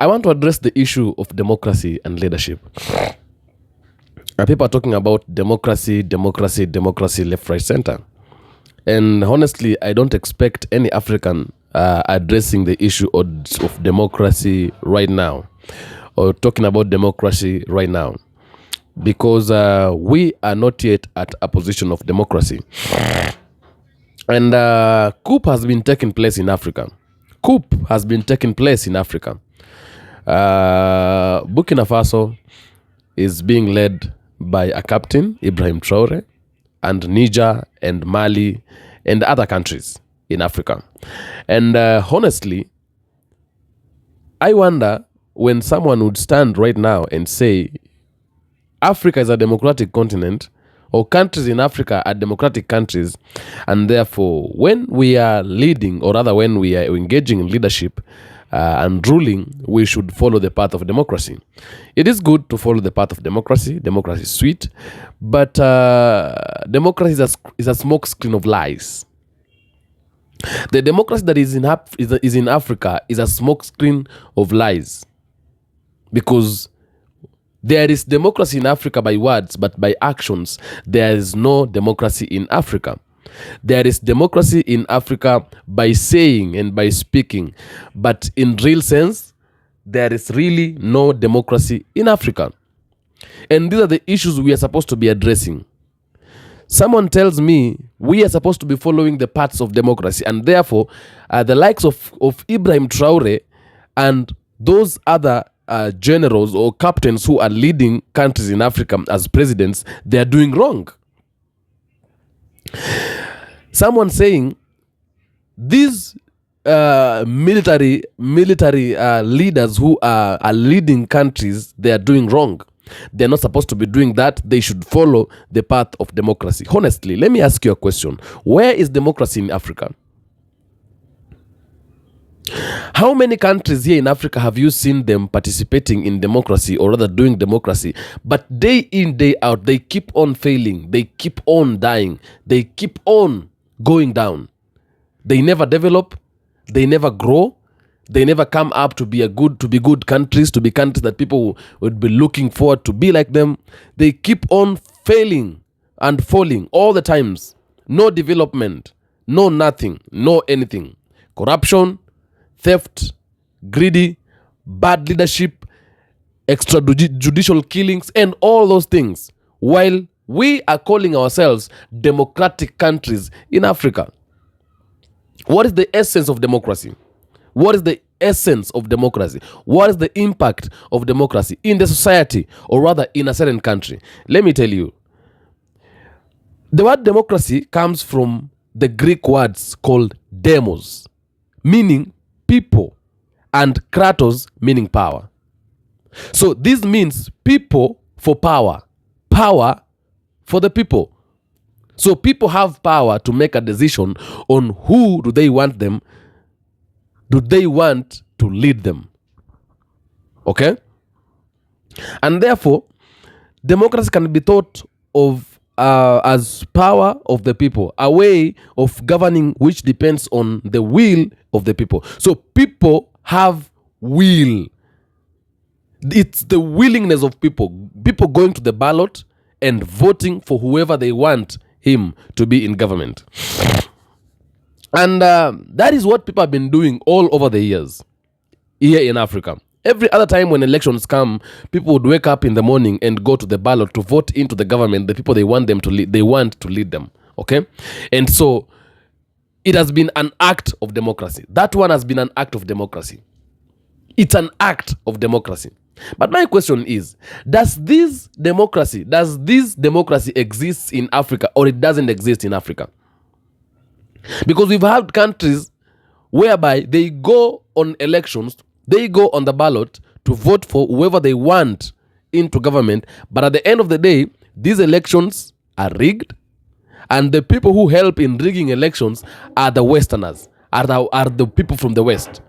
I want to address the issue of democracy and leadership. People are talking about democracy, left, right, center. And honestly, I don't expect any African addressing the issue of democracy right now, or talking about democracy right now, because we are not yet at a position of democracy. And coup has been taking place in Africa. Burkina Faso is being led by a captain, IBRAHIM TRAORE, and Niger and Mali and other countries in Africa. And honestly, I wonder when someone would stand right now and say Africa is a democratic continent, or countries in Africa are democratic countries, and therefore when we are leading, or rather when we are engaging in leadership and ruling, we should follow the path of democracy. It is good to follow the path of democracy. Democracy is sweet, but democracy is a smoke screen of lies. The democracy that is in Africa is a smoke screen of lies, because there is democracy in Africa by words, but by actions, there is no democracy in Africa. There is democracy in Africa by saying and by speaking, but in real sense, there is really no democracy in Africa. And these are the issues we are supposed to be addressing. Someone tells me we are supposed to be following the paths of democracy, and therefore the likes of IBRAHIM TRAORE and those other generals or captains who are leading countries in Africa as presidents, they are doing wrong. Someone saying these military leaders who are leading countries, they are doing wrong. They're not supposed to be doing that. They should follow the path of democracy. Honestly, let me ask you a question. Where is democracy in Africa? How many countries here in Africa have you seen them participating in democracy, or rather doing democracy, but day in, day out, they keep on failing, they keep on dying, they keep on going down. They never develop, they never grow, they never come up to be good countries, to be countries that people would be looking forward to be like them. They keep on failing and falling all the times. No development, no nothing, no anything. Corruption, theft, greedy, bad leadership, extrajudicial killings, and all those things, while we are calling ourselves democratic countries in Africa. What is the essence of democracy? What is the essence of democracy? What is the impact of democracy in the society, or rather in a certain country? Let me tell you. The word democracy comes from the Greek words called demos, meaning people, and kratos, meaning power. So this means people for power, power for the people. So people have power to make a decision on who do they want to lead them. Okay? And therefore, democracy can be thought of as power of the people, a way of governing which depends on the will of the people. So people have will. It's the willingness of people going to the ballot and voting for whoever they want him to be in government. And that is what people have been doing all over the years here in Africa. Every other time when elections come, people would wake up in the morning and go to the ballot to vote into the government, the people they want to lead them. Okay? And so it has been an act of democracy. That one has been an act of democracy. It's an act of democracy. But my question is, does this democracy exist in Africa, or it doesn't exist in Africa? Because we've had countries whereby they go on elections, they go on the ballot to vote for whoever they want into government, but at the end of the day, these elections are rigged, and the people who help in rigging elections are the Westerners, are the people from the West.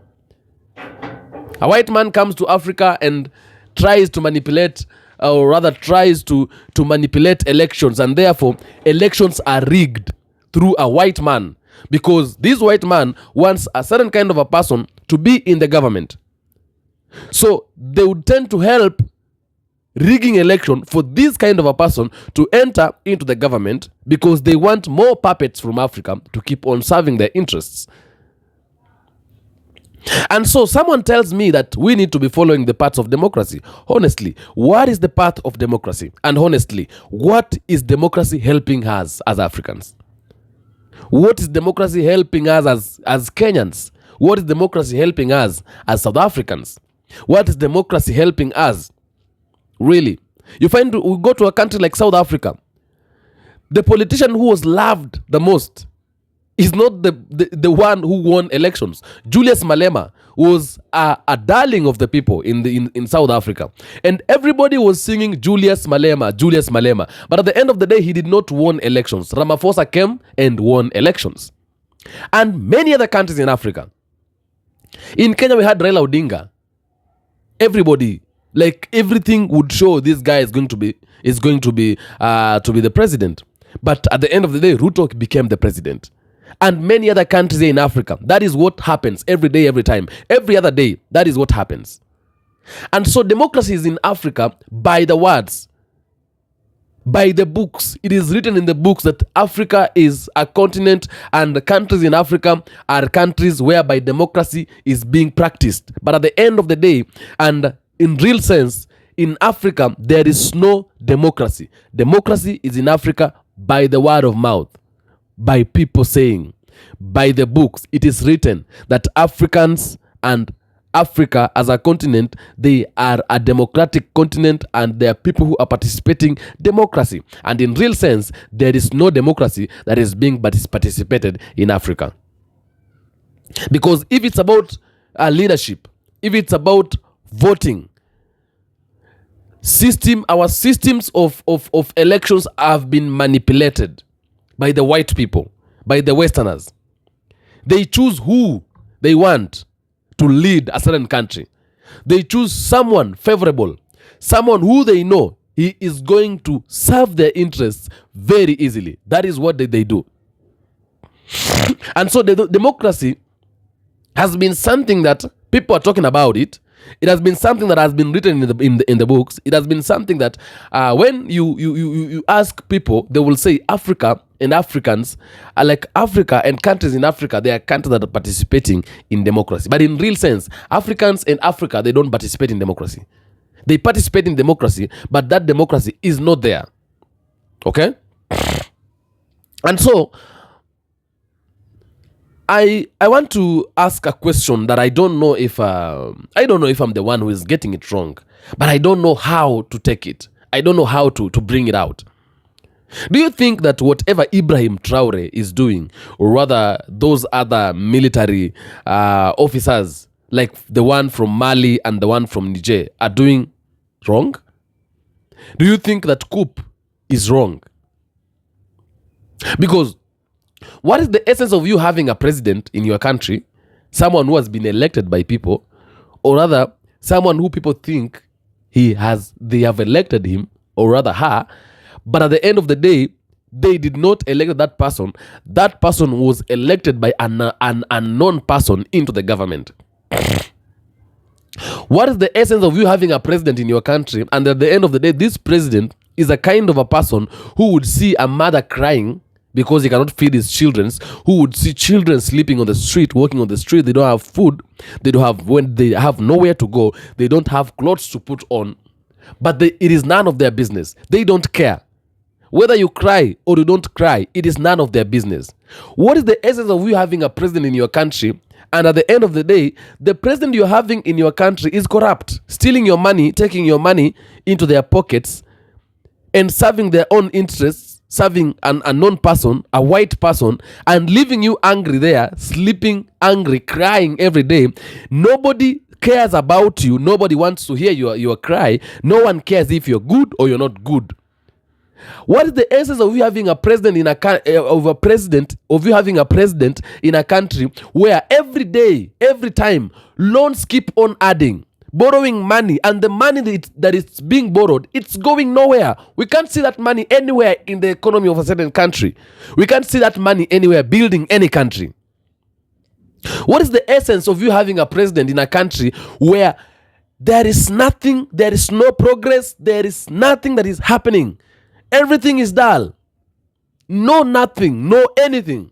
A white man comes to Africa and tries to manipulate, or rather tries to manipulate elections, and therefore elections are rigged through a white man, because this white man wants a certain kind of a person to be in the government. So they would tend to help rigging election for this kind of a person to enter into the government because they want more puppets from Africa to keep on serving their interests. And so someone tells me that we need to be following the paths of democracy. Honestly, what is the path of democracy? And honestly, what is democracy helping us as Africans? What is democracy helping us as Kenyans? What is democracy helping us as South Africans? What is democracy helping us? Really? You find we go to a country like South Africa, the politician who was loved the most is not the one who won elections. Julius Malema was a darling of the people in South Africa. And everybody was singing Julius Malema, Julius Malema. But at the end of the day, he did not win elections. Ramaphosa came and won elections. And many other countries in Africa. In Kenya, we had Raila Odinga. Everybody, like everything would show this guy is going to be the president. But at the end of the day, Ruto became the president. And many other countries in Africa. That is what happens every day, every time. Every other day, that is what happens. And so democracy is in Africa by the words, by the books. It is written in the books that Africa is a continent and the countries in Africa are countries whereby democracy is being practiced. But at the end of the day, and in real sense, in Africa, there is no democracy. Democracy is in Africa by the word of mouth. By people saying, by the books, it is written that Africans and Africa as a continent, they are a democratic continent and there are people who are participating democracy. And in real sense, there is no democracy that is being participated in Africa. Because if it's about leadership, if it's about voting, our systems of elections have been manipulated by the white people, by the Westerners. They choose who they want to lead a certain country. They choose someone favorable, someone who they know he is going to serve their interests very easily. That is what they do. And so the democracy has been something that people are talking about it. It has been something that has been written in the books. It has been something that when you ask people, they will say Africa and Africans are like Africa and countries in Africa. They are countries that are participating in democracy. But in real sense, Africans and Africa, they don't participate in democracy. They participate in democracy, but that democracy is not there. Okay? And so I want to ask a question that I don't know if I'm the one who is getting it wrong, but I don't know how to take it. I don't know how to bring it out. Do you think that whatever Ibrahim Traore is doing, or rather those other military officers, like the one from Mali and the one from Niger, are doing wrong? Do you think that coup is wrong? Because what is the essence of you having a president in your country, someone who has been elected by people, or rather someone who people think they have elected him, or rather her, but at the end of the day, they did not elect that person. That person was elected by an unknown person into the government. What is the essence of you having a president in your country, and at the end of the day, this president is a kind of a person who would see a mother crying because he cannot feed his children, who would see children sleeping on the street, walking on the street, they don't have food, when they have nowhere to go, they don't have clothes to put on, but it is none of their business. They don't care. Whether you cry or you don't cry, it is none of their business. What is the essence of you having a president in your country, and at the end of the day, the president you're having in your country is corrupt, stealing your money, taking your money into their pockets, and serving their own interests, serving an unknown person, a white person, and leaving you angry there, sleeping angry, crying every day. Nobody cares about you. Nobody wants to hear your cry. No one cares if you're good or you're not good. What is the essence of you having a president in a country where every day, every time, loans keep on adding, borrowing money, and the money that is being borrowed, it's going nowhere. We can't see that money anywhere in the economy of a certain country. We can't see that money anywhere building any country. What is the essence of you having a president in a country where there is nothing, there is no progress, there is nothing that is happening. Everything is dull. No nothing, no anything.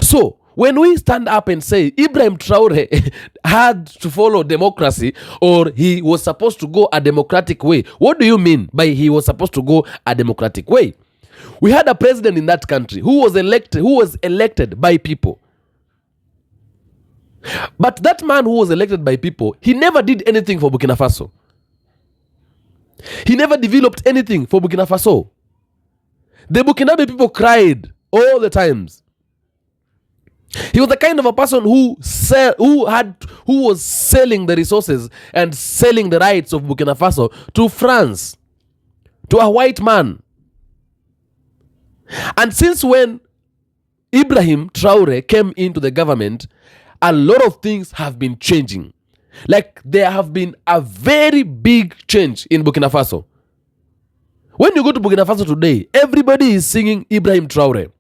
So when we stand up and say Ibrahim Traore had to follow democracy, or he was supposed to go a democratic way, what do you mean by he was supposed to go a democratic way? We had a president in that country who was elected by people. But that man who was elected by people, he never did anything for Burkina Faso. He never developed anything for Burkina Faso. The Burkinabe people cried all the times. He was the kind of a person who was selling the resources and selling the rights of Burkina Faso to France, to a white man. And since when Ibrahim Traore came into the government, a lot of things have been changing. Like, there have been a very big change in Burkina Faso. When you go to Burkina Faso today, everybody is singing Ibrahim Traore.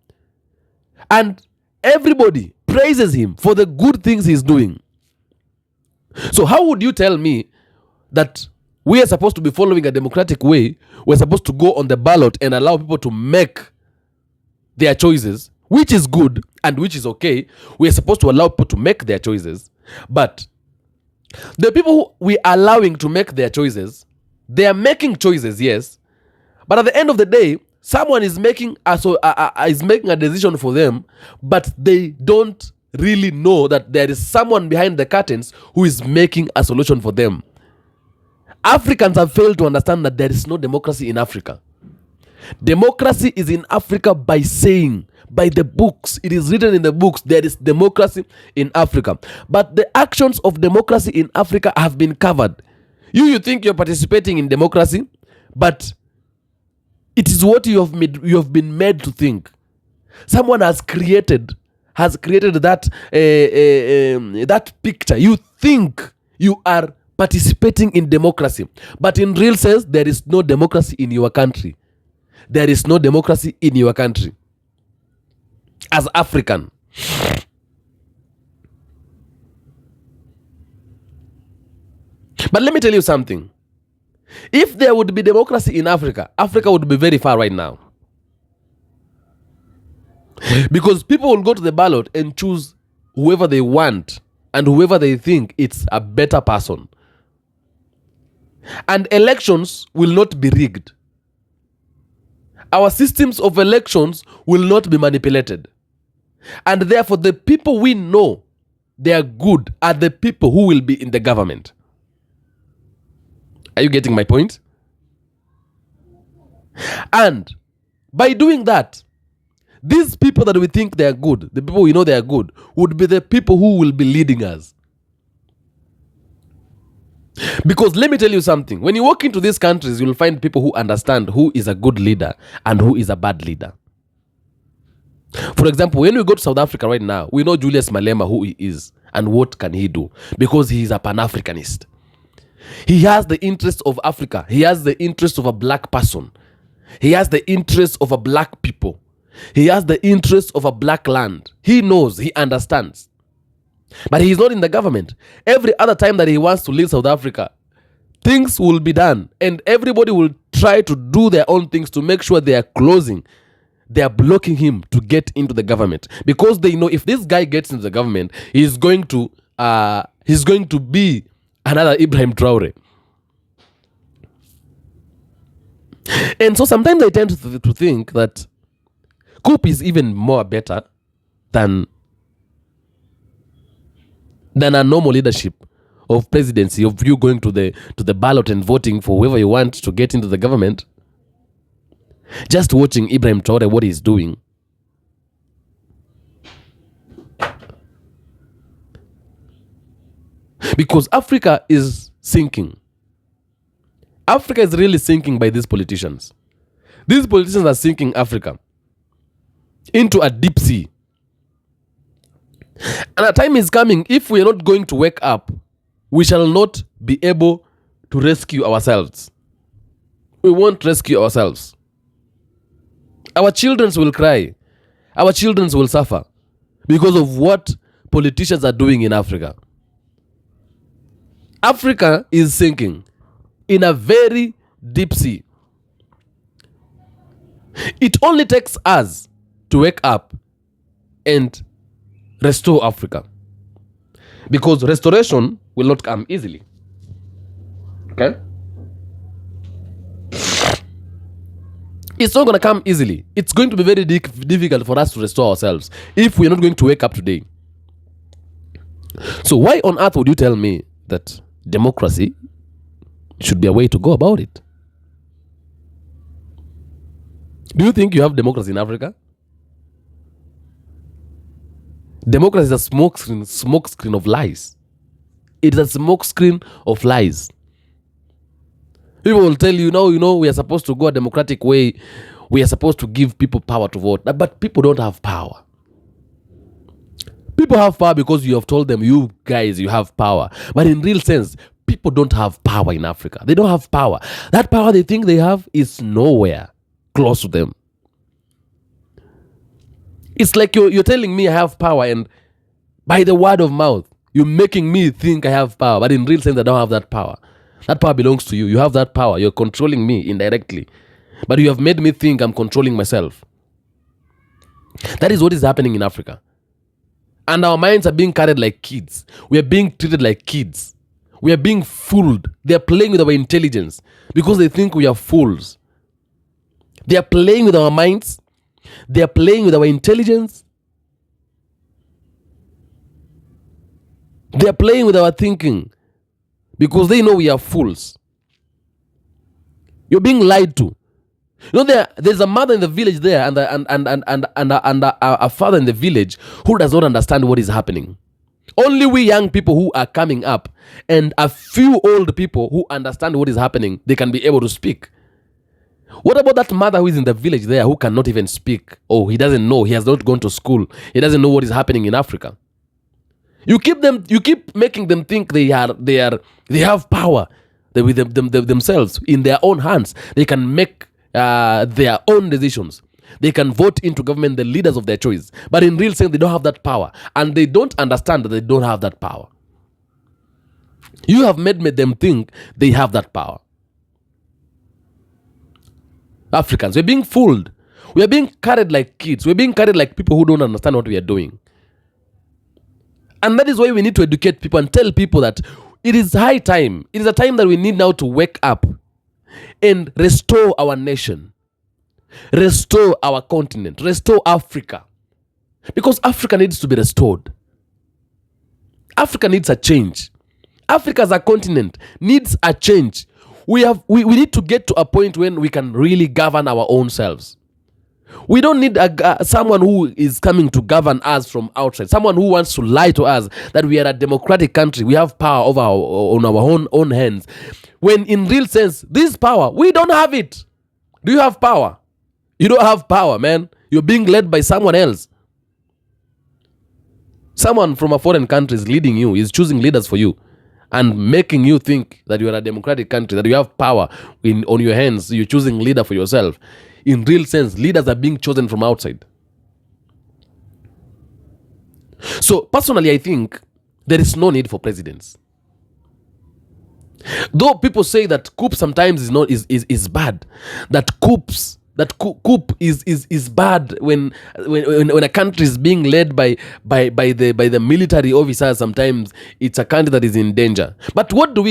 And everybody praises him for the good things he's doing. So how would you tell me that we are supposed to be following a democratic way? We're supposed to go on the ballot and allow people to make their choices, which is good and which is okay. We're supposed to allow people to make their choices. But the people who we are allowing to make their choices, they are making choices, yes. But at the end of the day, someone is making a decision for them, but they don't really know that there is someone behind the curtains who is making a solution for them. Africans have failed to understand that there is no democracy in Africa. Democracy is in Africa by saying, by the books. It is written in the books, there is democracy in Africa. But the actions of democracy in Africa have been covered. You think you're participating in democracy, but it is what you have been made to think. Someone has created that that picture. You think you are participating in democracy, but in real sense, there is no democracy in your country. There is no democracy in your country as African. But let me tell you something. If there would be democracy in Africa, Africa would be very far right now. Because people will go to the ballot and choose whoever they want and whoever they think it's a better person. And elections will not be rigged. Our systems of elections will not be manipulated. And therefore, the people we know they are good are the people who will be in the government. Are you getting my point? And by doing that, these people that we think they are good, the people we know they are good, would be the people who will be leading us. Because let me tell you something. When you walk into these countries, you'll find people who understand who is a good leader and who is a bad leader. For example, when we go to South Africa right now, we know Julius Malema, who he is and what can he do, because he is a Pan-Africanist. He has the interest of Africa. He has the interest of a black person. He has the interest of a black people. He has the interest of a black land. He knows, he understands. But he is not in the government. Every other time that he wants to leave South Africa, things will be done. And everybody will try to do their own things to make sure they are closing. They are blocking him to get into the government. Because they know if this guy gets into the government, he's going to be another Ibrahim Traore. And so sometimes I tend to think that coup is even more better than a normal leadership of presidency, of you going to the ballot and voting for whoever you want to get into the government. Just watching Ibrahim Traore, what he's doing. Because Africa is sinking. Africa is really sinking by these politicians. These politicians are sinking Africa into a deep sea. And a time is coming, if we are not going to wake up, we shall not be able to rescue ourselves. We won't rescue ourselves. Our children will cry. Our children will suffer because of what politicians are doing in Africa. Africa is sinking in a very deep sea. It only takes us to wake up and restore Africa, because restoration will not come easily. Okay? It's not going to come easily. It's going to be very difficult for us to restore ourselves if we're not going to wake up today. So why on earth would you tell me that democracy should be a way to go about it? Do you think you have democracy in Africa? Democracy is a smokescreen of lies. It is a smokescreen of lies. People will tell you, no, we are supposed to go a democratic way. We are supposed to give people power to vote. But people don't have power. People have power because you have told them, you guys, you have power. But in real sense, people don't have power in Africa. They don't have power. That power they think they have is nowhere close to them. It's like you're telling me I have power, and by the word of mouth, you're making me think I have power. But in real sense, I don't have that power. That power belongs to you. You have that power. You're controlling me indirectly. But you have made me think I'm controlling myself. That is what is happening in Africa. And our minds are being carried like kids. We are being treated like kids. We are being fooled. They are playing with our intelligence because they think we are fools. They are playing with our minds. They are playing with our intelligence. They are playing with our thinking because they know we are fools. You're being lied to. There's a mother in the village there and a father in the village who does not understand what is happening. Only we young people who are coming up and a few old people who understand what is happening, they can be able to speak. What about that mother who is in the village there who cannot even speak? Oh, he doesn't know. He has not gone to school. He doesn't know what is happening in Africa. You keep making them think they have power with themselves in their own hands. They can make their own decisions. They can vote into government the leaders of their choice. But in real sense, they don't have that power. And they don't understand that they don't have that power. You have made them think they have that power. Africans, we're being fooled. We are being carried like kids. We're being carried like people who don't understand what we are doing. And that is why we need to educate people and tell people that it is high time. It is a time that we need now to wake up and restore our nation, restore our continent, restore Africa. Because Africa needs to be restored. Africa needs a change. Africa as a continent needs a change. We need to get to a point when we can really govern our own selves. We don't need someone who is coming to govern us from outside. Someone who wants to lie to us that we are a democratic country. We have power over on our own hands. When in real sense, this power, we don't have it. Do you have power? You don't have power, man. You're being led by someone else. Someone from a foreign country is leading you, is choosing leaders for you, and making you think that you are a democratic country, that you have power on your hands. You're choosing leader for yourself. In real sense, leaders are being chosen from outside. So personally, I think there is no need for presidents. Though people say that coup sometimes is bad, that coup is bad when a country is being led by the military officers. Sometimes it's a country that is in danger. But what do?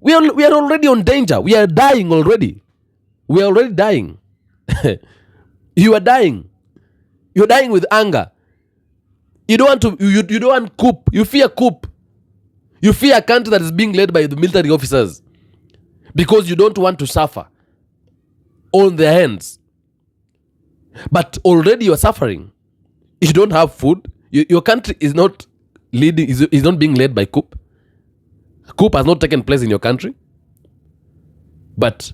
We are already on danger. We are dying already. We are already dying. You are dying. You're dying with anger. You don't want coup. You fear coup. You fear a country that is being led by the military officers because you don't want to suffer on their hands. But already you are suffering. You don't have food. Your country is not leading. Is not being led by coup. Coup has not taken place in your country. But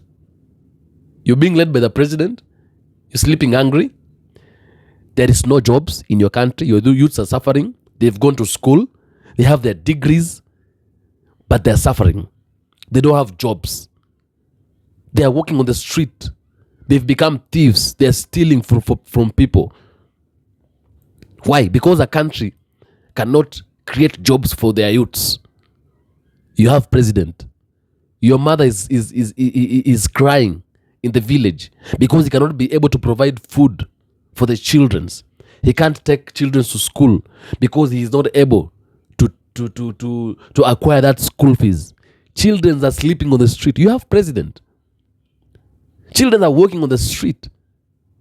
you're being led by the president. You're sleeping hungry. There is no jobs in your country. Your youths are suffering. They've gone to school. They have their degrees. But they're suffering. They don't have jobs. They are walking on the street. They've become thieves. They're stealing from people. Why? Because a country cannot create jobs for their youths. You have president. Your mother is crying in the village because he cannot be able to provide food for the children. He can't take children to school because he is not able to acquire that school fees. Children are sleeping on the street. You have president. Children are working on the street.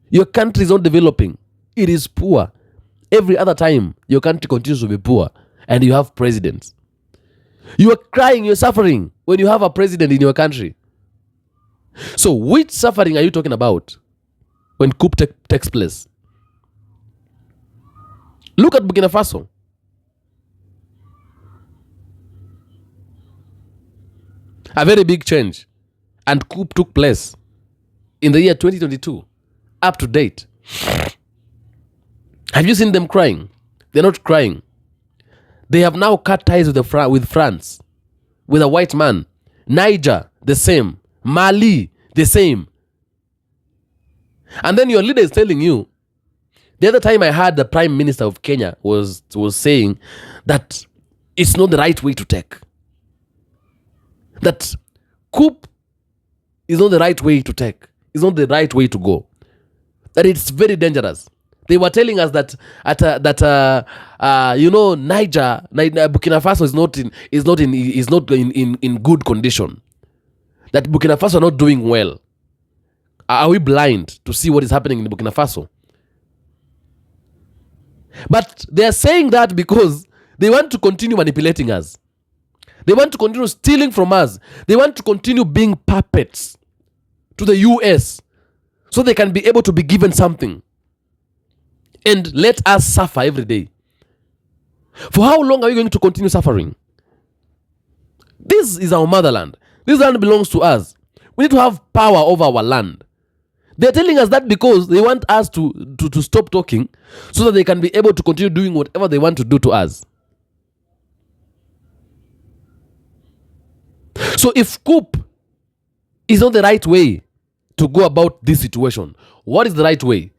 Your country is not developing. It is poor. Every other time, your country continues to be poor, and you have presidents. You are crying, you're suffering when you have a president in your country. So which suffering are you talking about when coup takes place? Look at Burkina Faso. A very big change and coup took place in the year 2022 up to date. Have you seen them crying? They're not crying. They have now cut ties with France, with a white man. Niger, the same. Mali, the same. And then your leader is telling you, the other time I heard the Prime Minister of Kenya was saying that it's not the right way to take. That coup is not the right way to take. It's not the right way to go. That it's very dangerous. They were telling us that Niger, Burkina Faso is not in good condition. That Burkina Faso are not doing well. Are we blind to see what is happening in Burkina Faso? But they are saying that because they want to continue manipulating us. They want to continue stealing from us. They want to continue being puppets to the US so they can be able to be given something and let us suffer every day. For how long are we going to continue suffering? This is our motherland. This land belongs to us. We need to have power over our land. They're telling us that because they want us to stop talking so that they can be able to continue doing whatever they want to do to us. So if coup is not the right way to go about this situation, what is the right way?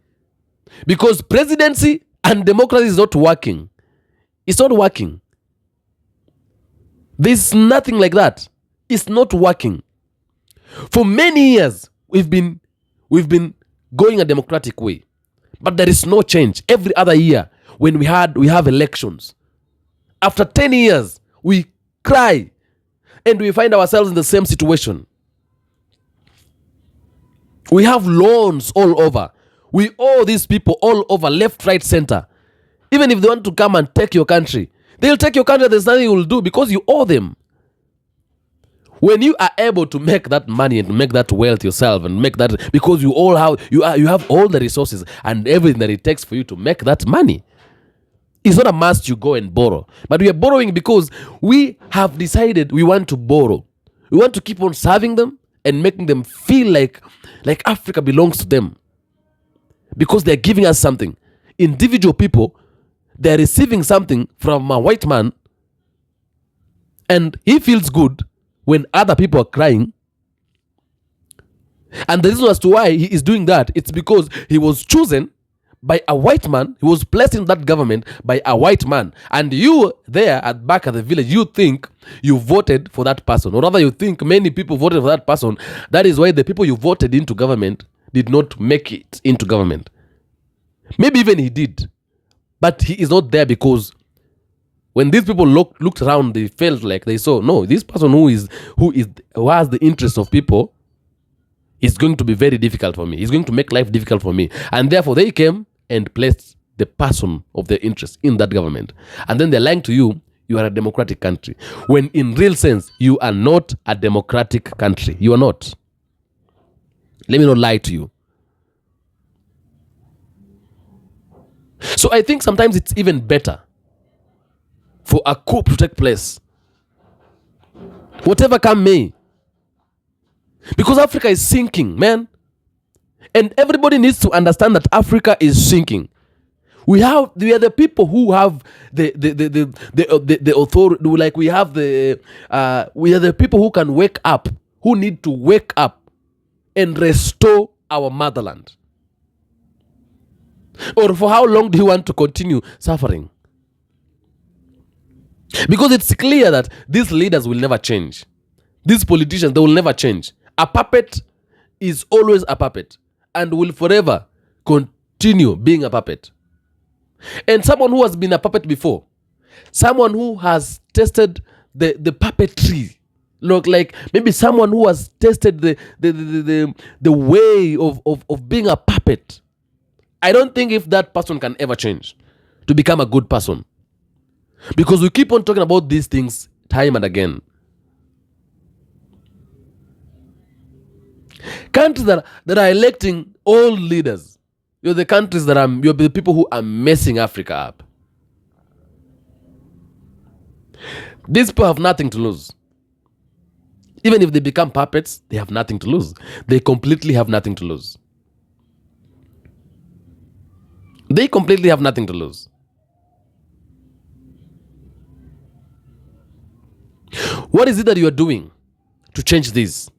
Because presidency and democracy is not working. It's not working. There's nothing like that. It's not working. For many years, we've been going a democratic way, but there is no change. Every other year, when we have elections, after 10 years, we cry and we find ourselves in the same situation. We have loans all over. We owe these people all over, left, right, center. Even if they want to come and take your country, they'll take your country. There's nothing you will do because you owe them. When you are able to make that money and make that wealth yourself and make that, because you have all the resources and everything that it takes for you to make that money. It's not a must you go and borrow. But we are borrowing because we have decided we want to borrow. We want to keep on serving them and making them feel like Africa belongs to them. Because they're giving us something. Individual people, they're receiving something from a white man and he feels good when other people are crying. And the reason as to why he is doing that, it's because he was chosen by a white man. He was placed in that government by a white man. And you there back at the village, you think you voted for that person. Or rather, you think many people voted for that person. That is why the people you voted into government did not make it into government. Maybe even he did. But he is not there because when these people looked around, they felt like they saw, no, this person who has the interest of people is going to be very difficult for me. He's going to make life difficult for me. And therefore, they came and placed the person of their interest in that government. And then they're lying to you, you are a democratic country. When in real sense, you are not a democratic country. You are not. Let me not lie to you. So I think sometimes it's even better for a coup to take place. Whatever come may. Because Africa is sinking, man. And everybody needs to understand that Africa is sinking. We are the people who have the authority. Like we are the people who can wake up, who need to wake up and restore our motherland. Or for how long do you want to continue suffering? Because it's clear that these leaders will never change. These politicians, they will never change. A puppet is always a puppet and will forever continue being a puppet. And someone who has been a puppet before, someone who has tested the puppetry, look, like maybe someone who has tested the way of being a puppet, I don't think if that person can ever change to become a good person. Because we keep on talking about these things time and again. Countries that are electing old leaders, you're the countries that you're the people who are messing Africa up. These people have nothing to lose. Even if they become puppets, they have nothing to lose. They completely have nothing to lose. They completely have nothing to lose. What is it that you are doing to change this?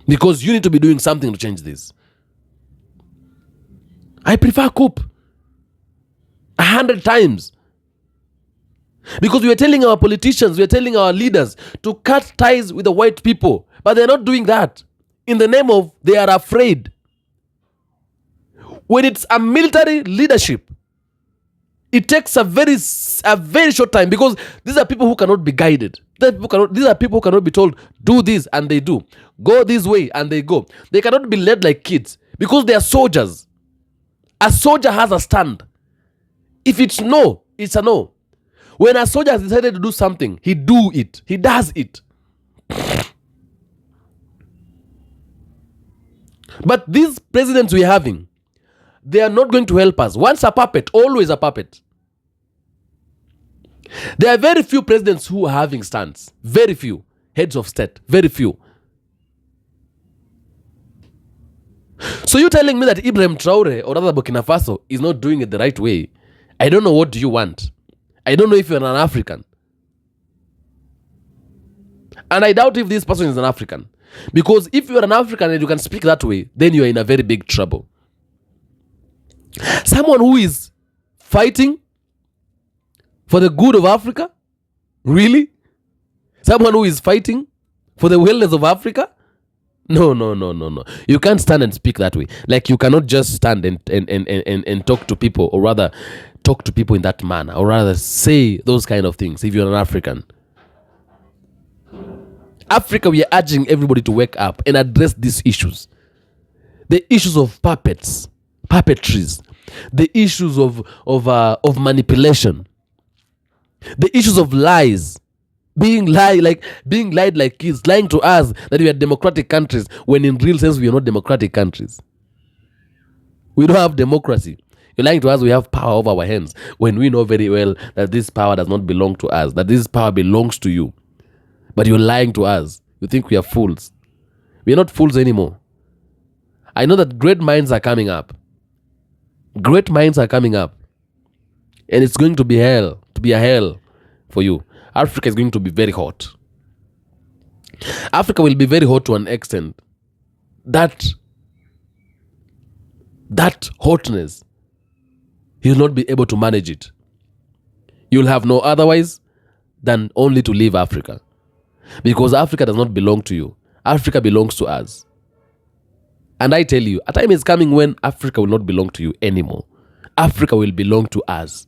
Because you need to be doing something to change this. I prefer coup 100 times. Because we are telling our politicians, we are telling our leaders to cut ties with the white people. But they're not doing that. In the name of they are afraid. When it's a military leadership, it takes a very short time, because these are people who cannot be guided. These are people who cannot be told, do this, and they do. Go this way, and they go. They cannot be led like kids, because they are soldiers. A soldier has a stand. If it's no, it's a no. When a soldier has decided to do something, he do it. He does it. But these presidents we're having, they are not going to help us. Once a puppet, always a puppet. There are very few presidents who are having stands. Very few. Heads of state. Very few. So you're telling me that Ibrahim Traore or rather Burkina Faso is not doing it the right way? I don't know, what do you want? I don't know if you're an African. And I doubt if this person is an African. Because if you're an African and you can speak that way, then you're in a very big trouble. Someone who is fighting for the good of Africa? Really? Someone who is fighting for the wellness of Africa? No. You can't stand and speak that way. Like, you cannot just stand and talk to people, or rather talk to people in that manner, or rather say those kind of things if you're an African. Africa, we are urging everybody to wake up and address these issues. The issues of puppetries, the issues of manipulation, the issues of lies, being lied like kids, lying to us that we are democratic countries when in real sense we are not democratic countries. We don't have democracy. You're lying to us we have power over our hands when we know very well that this power does not belong to us, that this power belongs to you. But you're lying to us. You think we are fools. We are not fools anymore. I know that great minds are coming up. Great minds are coming up. And it's going to be a hell for you. Africa is going to be very hot. Africa will be very hot to an extent that hotness, you'll not be able to manage it. You'll have no otherwise than only to leave Africa. Because Africa does not belong to you. Africa belongs to us. And I tell you, a time is coming when Africa will not belong to you anymore. Africa will belong to us.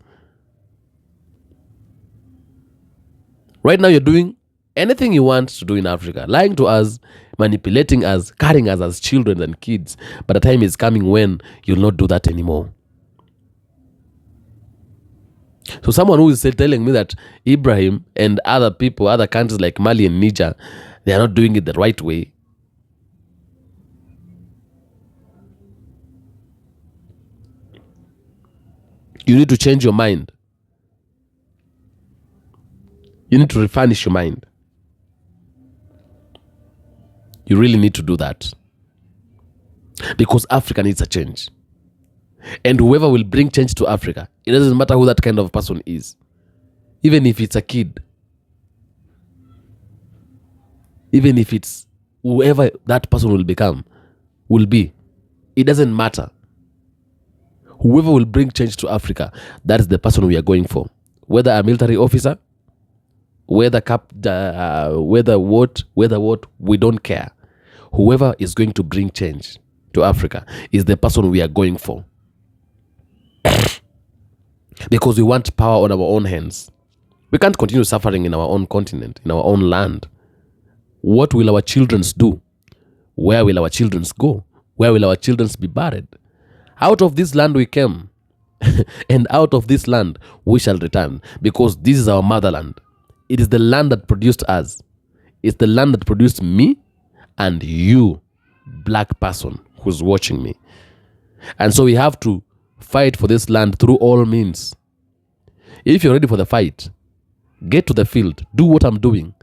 Right now, you're doing anything you want to do in Africa. Lying to us, manipulating us, carrying us as children and kids. But a time is coming when you'll not do that anymore. So someone who is telling me that Ibrahim and other people, other countries like Mali and Niger, they are not doing it the right way. You need to change your mind. You need to refurnish your mind. You really need to do that. Because Africa needs a change. And whoever will bring change to Africa, it doesn't matter who that kind of person is. Even if it's a kid. Even if it's whoever that person will be. It doesn't matter. Whoever will bring change to Africa, that is the person we are going for. whether a military officer, whether what, we don't care. Whoever is going to bring change to Africa is the person we are going for. Because we want power on our own hands. We can't continue suffering in our own continent, in our own land. What will our children do? Where will our children go? Where will our children be buried? Out of this land we came, and out of this land we shall return, because this is our motherland. It is the land that produced us. It's the land that produced me and you, black person who's watching me. And so we have to fight for this land through all means. If you're ready for the fight, get to the field, do what I'm doing,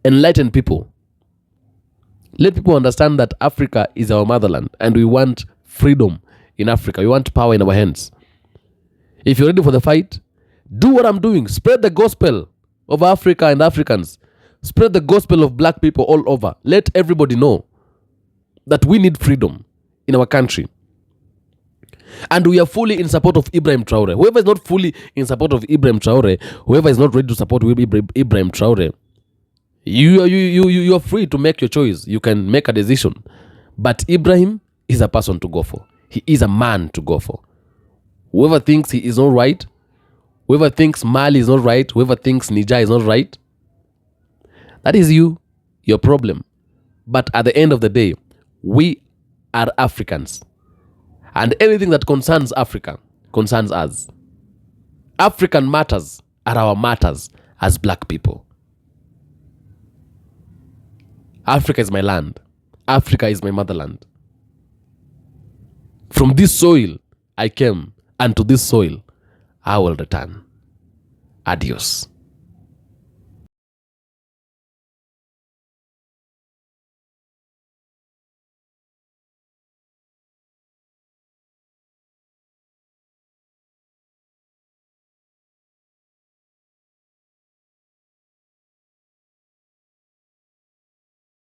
enlighten people. Let people understand that Africa is our motherland and we want freedom in Africa. We want power in our hands. If you're ready for the fight, do what I'm doing. Spread the gospel of Africa and Africans. Spread the gospel of black people all over. Let everybody know that we need freedom in our country. And we are fully in support of Ibrahim Traore. Whoever is not fully in support of Ibrahim Traore, whoever is not ready to support Ibrahim Traore, you are free to make your choice. You can make a decision. But Ibrahim is a person to go for. He is a man to go for. Whoever thinks he is not right, whoever thinks Mali is not right, whoever thinks Niger is not right, that is your problem. But at the end of the day, we are Africans. And anything that concerns Africa concerns us. African matters are our matters as black people. Africa is my land. Africa is my motherland. From this soil I came, and to this soil I will return. Adios.